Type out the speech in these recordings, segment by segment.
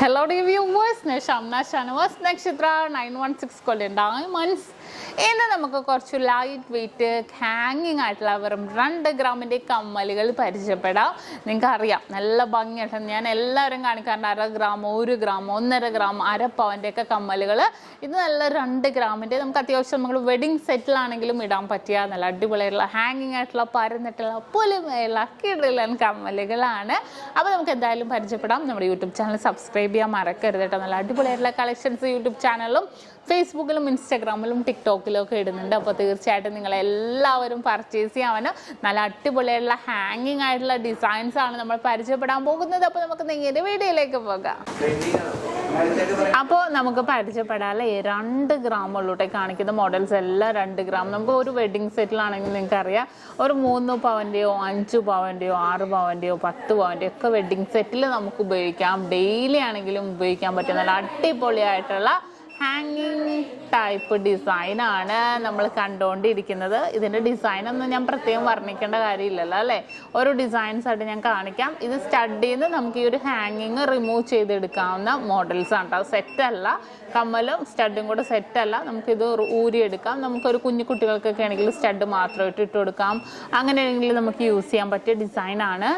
Hello dear viewers, SHAMNA channel Nakshathra 916 golden diamonds. ഇന്ന് നമുക്ക് കുറച്ച് ലൈറ്റ് വെയിറ്റ് ഹാങ്ങിങ് ആയിട്ടുള്ള വെറും 2 ഗ്രാമിൻ്റെ കമ്മലുകൾ പരിചയപ്പെടാം. നിങ്ങൾക്ക് അറിയാം നല്ല ഭംഗിയായിട്ട് ഞാൻ എല്ലാവരും കാണിക്കാറുണ്ട് 1/2 ഗ്രാം 1 ഗ്രാം 1.5 ഗ്രാം അരപ്പവൻ്റെ ഒക്കെ കമ്മലുകൾ. ഇത് നല്ല 2 ഗ്രാമിൻ്റെ നമുക്ക് അത്യാവശ്യം നമ്മൾ വെഡിങ് സെറ്റിലാണെങ്കിലും ഇടാൻ പറ്റിയ നല്ല അടിപൊളിയായിട്ടുള്ള ഹാങ്ങിങ് ആയിട്ടുള്ള പരന്നിട്ടുള്ള പൊലിമയുള്ള കിടിലൻ കമ്മലുകളാണ്. അപ്പോൾ നമുക്ക് എന്തായാലും പരിചയപ്പെടാം. നമ്മുടെ യൂട്യൂബ് ചാനൽ സബ്സ്ക്രൈബ് ചെയ്യാൻ മറക്കരുത് കേട്ടോ. നല്ല അടിപൊളിയായിട്ടുള്ള കളക്ഷൻസ് യൂട്യൂബ് ചാനലിലും ഫേസ്ബുക്കിലും ഇൻസ്റ്റാഗ്രാമിലും ടിക്ടോക്കിലും ഒക്കെ ഇടുന്നുണ്ട്. അപ്പോൾ തീർച്ചയായിട്ടും നിങ്ങളെല്ലാവരും പർച്ചേസ് ചെയ്യാൻ നല്ല അടിപൊളിയായിട്ടുള്ള ഹാങ്ങിങ് ആയിട്ടുള്ള ഡിസൈൻസ് ആണ് നമ്മൾ പരിചയപ്പെടാൻ പോകുന്നത്. അപ്പോൾ നമുക്ക് നേരെ വീഡിയോയിലേക്ക് പോകാം. അപ്പോൾ നമുക്ക് പരിചയപ്പെടാല്ലേ 2 ഗ്രാം ഉള്ളൂട്ടെ കാണിക്കുന്ന മോഡൽസ് എല്ലാം 2 ഗ്രാം. നമുക്ക് ഒരു വെഡിങ് സെറ്റിലാണെങ്കിൽ നിങ്ങൾക്ക് അറിയാം ഒരു 3 പവൻ്റെയോ 5 പവൻ്റെയോ 6 പവൻ്റെയോ 10 പവൻ്റെയോ ഒക്കെ വെഡിങ് സെറ്റിൽ നമുക്ക് ഉപയോഗിക്കാം. ഡെയിലി ആണെങ്കിലും ഉപയോഗിക്കാൻ പറ്റുന്ന നല്ല അടിപൊളിയായിട്ടുള്ള ഹാങ്ങിങ് ടൈപ്പ് ഡിസൈനാണ് നമ്മൾ കണ്ടുകൊണ്ടിരിക്കുന്നത്. ഇതിൻ്റെ ഡിസൈനൊന്നും ഞാൻ പ്രത്യേകം വർണ്ണിക്കേണ്ട കാര്യമില്ലല്ലോ അല്ലേ. ഓരോ ഡിസൈൻസ് ആയിട്ട് ഞാൻ കാണിക്കാം. ഇത് സ്റ്റഡിൽ നിന്ന് നമുക്ക് ഈ ഒരു ഹാങ്ങിങ് റിമൂവ് ചെയ്തെടുക്കാവുന്ന മോഡൽസ് ആണ് കേട്ടോ. സെറ്റല്ല, കമ്മലും സ്റ്റഡും കൂടെ സെറ്റല്ല. നമുക്കിത് ഊരിയെടുക്കാം. നമുക്കൊരു കുഞ്ഞു കുട്ടികൾക്കൊക്കെ ആണെങ്കിൽ സ്റ്റഡ് മാത്രമായിട്ട് ഇട്ട് കൊടുക്കാം. അങ്ങനെയാണെങ്കിൽ നമുക്ക് യൂസ് ചെയ്യാൻ പറ്റിയ ഡിസൈനാണ്.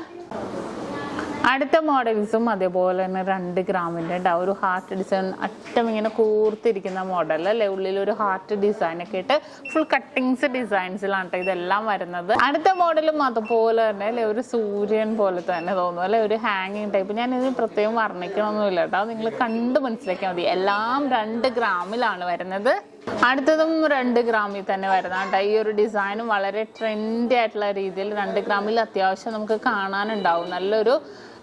അടുത്ത മോഡൽസും അതേപോലെ തന്നെ 2 ഗ്രാമിൻ്റെ ഉണ്ടാവും. ഒരു ഹാർട്ട് ഡിസൈൻ അറ്റം ഇങ്ങനെ കൂർത്തിരിക്കുന്ന മോഡൽ അല്ലേ. ഉള്ളിലൊരു ഹാർട്ട് ഡിസൈനൊക്കെ ഇട്ട് ഫുൾ കട്ടിങ്സ് ഡിസൈൻസിലാണ് കേട്ടോ ഇതെല്ലാം വരുന്നത്. അടുത്ത മോഡലും അതുപോലെ തന്നെ അല്ലേ ഒരു സൂര്യൻ പോലെ തന്നെ തോന്നും അല്ലെ, ഒരു ഹാങ്ങിങ് ടൈപ്പ്. ഞാൻ ഇതിന് പ്രത്യേകം വർണ്ണിക്കണമൊന്നുമില്ല കേട്ടോ, നിങ്ങൾ കണ്ട് മനസ്സിലാക്കിയാൽ മതി. എല്ലാം 2 ഗ്രാമിലാണ് വരുന്നത്. അടുത്തതും 2 ഗ്രാമിൽ തന്നെ വരുന്നതാണ്. ഈ ഒരു ഡിസൈനും വളരെ ട്രെൻഡി ആയിട്ടുള്ള രീതിയിൽ 2 ഗ്രാമിൽ അത്യാവശ്യം നമുക്ക് കാണാനുണ്ടാവും. നല്ലൊരു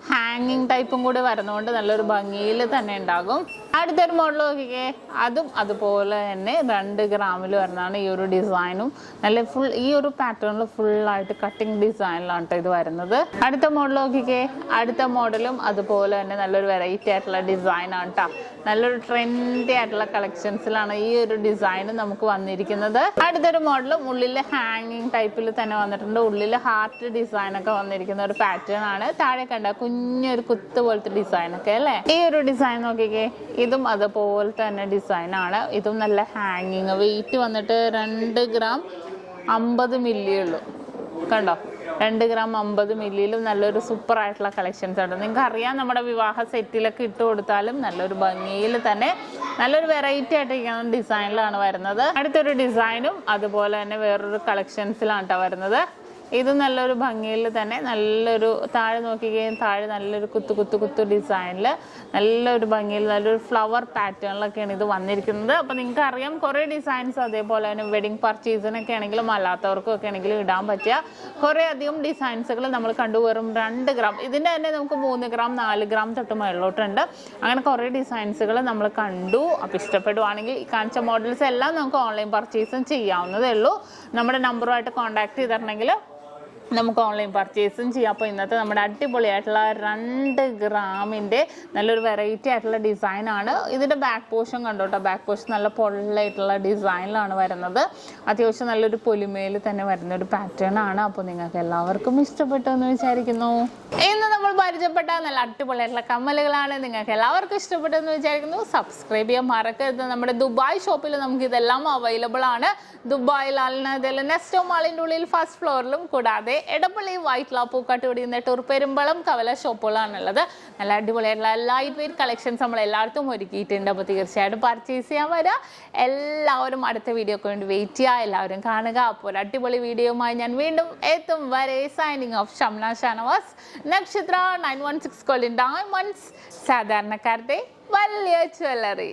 ഹാങ്ങിങ് ടൈപ്പും കൂടി വരുന്നതുകൊണ്ട് നല്ലൊരു ഭംഗിയിൽ തന്നെ ഉണ്ടാകും. അടുത്തൊരു മോഡൽ നോക്കിക്കേ, അതും അതുപോലെ തന്നെ 2 ഗ്രാമിൽ വരുന്നതാണ്. ഈ ഒരു ഡിസൈനും നല്ല ഫുൾ ഈ ഒരു പാറ്റേണിൽ ഫുള്ളായിട്ട് കട്ടിങ് ഡിസൈനിലാണ് കേട്ടോ ഇത് വരുന്നത്. അടുത്ത മോഡൽ നോക്കിക്കേ, അടുത്ത മോഡലും അതുപോലെ തന്നെ നല്ലൊരു വെറൈറ്റി ആയിട്ടുള്ള ഡിസൈനാണ് കേട്ടോ. നല്ലൊരു ട്രെൻഡി ആയിട്ടുള്ള കളക്ഷൻസിലാണ് ഈ ഒരു ഡിസൈൻ നമുക്ക് വന്നിരിക്കുന്നത്. അടുത്തൊരു മോഡലും ഉള്ളിൽ ഹാങ്ങിങ് ടൈപ്പിൽ തന്നെ വന്നിട്ടുണ്ട്. ഉള്ളിൽ ഹാർട്ട് ഡിസൈനൊക്കെ വന്നിരിക്കുന്ന ഒരു പാറ്റേൺ ആണ്. താഴെ കണ്ട കുഞ്ഞൊരു കുത്ത് പോലത്തെ ഡിസൈനൊക്കെ അല്ലേ. ഈ ഒരു ഡിസൈൻ നോക്കിക്കേ, ഇതും അതുപോലെ തന്നെ ഡിസൈനാണ്. ഇതും നല്ല ഹാങ്ങിങ്. വെയിറ്റ് വന്നിട്ട് 2 ഗ്രാം 50 മില്ലി ഉള്ളൂ കണ്ടോ. 2 ഗ്രാം 50 മില്ലിയിലും നല്ലൊരു സൂപ്പർ ആയിട്ടുള്ള കളക്ഷൻസ് ഉണ്ട്. നിങ്ങൾക്ക് അറിയാം നമ്മുടെ വിവാഹ സെറ്റിലൊക്കെ ഇട്ട് കൊടുത്താലും നല്ലൊരു ഭംഗിയിൽ തന്നെ നല്ലൊരു വെറൈറ്റി ആയിട്ടിരിക്കുന്ന ഡിസൈനിലാണ് വരുന്നത്. അടുത്തൊരു ഡിസൈനും അതുപോലെ തന്നെ വേറൊരു കളക്ഷൻസിലാണ് കേട്ടോ വരുന്നത്. ഇത് നല്ലൊരു ഭംഗിയിൽ തന്നെ നല്ലൊരു താഴെ നോക്കിക്കുകയും താഴെ നല്ലൊരു കുത്തു ഡിസൈനിൽ നല്ലൊരു ഭംഗിയിൽ നല്ലൊരു ഫ്ലവർ പാറ്റേണിലൊക്കെയാണ് ഇത് വന്നിരിക്കുന്നത്. അപ്പോൾ നിങ്ങൾക്ക് അറിയാം കുറേ ഡിസൈൻസ് അതേപോലെ തന്നെ വെഡിങ് പർച്ചേസിനൊക്കെ ആണെങ്കിലും അല്ലാത്തവർക്കും ഒക്കെ ആണെങ്കിലും ഇടാൻ പറ്റിയ കുറേ അധികം ഡിസൈൻസുകൾ നമ്മൾ കണ്ടു. വെറും 2 ഗ്രാം. ഇതിൻ്റെ തന്നെ നമുക്ക് 3 ഗ്രാം 4 ഗ്രാം തൊട്ട് മുകളിലോട്ടുണ്ട്. അങ്ങനെ കുറേ ഡിസൈൻസുകൾ നമ്മൾ കണ്ടു. അപ്പോൾ ഇഷ്ടപ്പെടുവാണെങ്കിൽ ഈ കാണിച്ച മോഡൽസ് എല്ലാം നമുക്ക് ഓൺലൈൻ പർച്ചേസും ചെയ്യാവുന്നതേ ഉള്ളൂ. നമ്മുടെ നമ്പറുമായിട്ട് കോൺടാക്ട് ചെയ്തിട്ടുണ്ടെങ്കിൽ നമുക്ക് ഓൺലൈൻ പർച്ചേസും ചെയ്യാം. അപ്പോൾ ഇന്നത്തെ നമ്മുടെ അടിപൊളിയായിട്ടുള്ള 2 ഗ്രാമിൻ്റെ നല്ലൊരു വെറൈറ്റി ആയിട്ടുള്ള ഡിസൈനാണ്. ഇതിൻ്റെ ബാക്ക് പോർഷൻ കണ്ടോട്ടോ. ബാക്ക് പോർഷൻ നല്ല പൊള്ളായിട്ടുള്ള ഡിസൈനിലാണ് വരുന്നത്. അത്യാവശ്യം നല്ലൊരു പൊലിമയിൽ തന്നെ വരുന്ന ഒരു പാറ്റേൺ ആണ്. അപ്പോൾ നിങ്ങൾക്ക് എല്ലാവർക്കും ഇഷ്ടപ്പെട്ടു എന്ന് വിചാരിക്കുന്നു. ഇന്ന് നമ്മൾ പരിചയപ്പെട്ട നല്ല അടിപൊളിയായിട്ടുള്ള കമ്മലുകളാണ്. നിങ്ങൾക്ക് എല്ലാവർക്കും ഇഷ്ടപ്പെട്ടു എന്ന് വിചാരിക്കുന്നു. സബ്സ്ക്രൈബ് ചെയ്യാൻ മറക്കരുത്. നമ്മുടെ ദുബായ് ഷോപ്പിൽ നമുക്ക് ഇതെല്ലാം അവൈലബിൾ ആണ്. ദുബായിൽ അൽനദയിൽ നെസ്റ്റോ മാളിൻ്റെ ഉള്ളിൽ ഫസ്റ്റ് ഫ്ലോറിലും കൂടാതെ എടപ്പള്ളി വൈറ്റ്ല പൂക്കാട്ടുപടി നെട്ടൂർ പെരുമ്പളം കവല ഷോപ്പുകളാണുള്ളത്. നല്ല അടിപൊളിയായിട്ടുള്ള ലൈറ്റ് വെയിറ്റ് കളക്ഷൻസ് നമ്മൾ എല്ലായിടത്തും ഒരുക്കിയിട്ടുണ്ട്. അപ്പോൾ തീർച്ചയായിട്ടും പർച്ചേസ് ചെയ്യാൻ വരിക. എല്ലാവരും അടുത്ത വീഡിയോക്ക് വേണ്ടി വെയിറ്റ് ചെയ്യുക. എല്ലാവരും കാണുക. അപ്പോൾ ഒരു അടിപൊളി വീഡിയോയുമായി ഞാൻ വീണ്ടും എത്തും വരെ സൈനിങ് ഓഫ് ഷംന ഷാനവാസ്, നക്ഷത്ര 916 golden diamonds, സാധാരണക്കാരുടെ വലിയ ജ്വല്ലറി.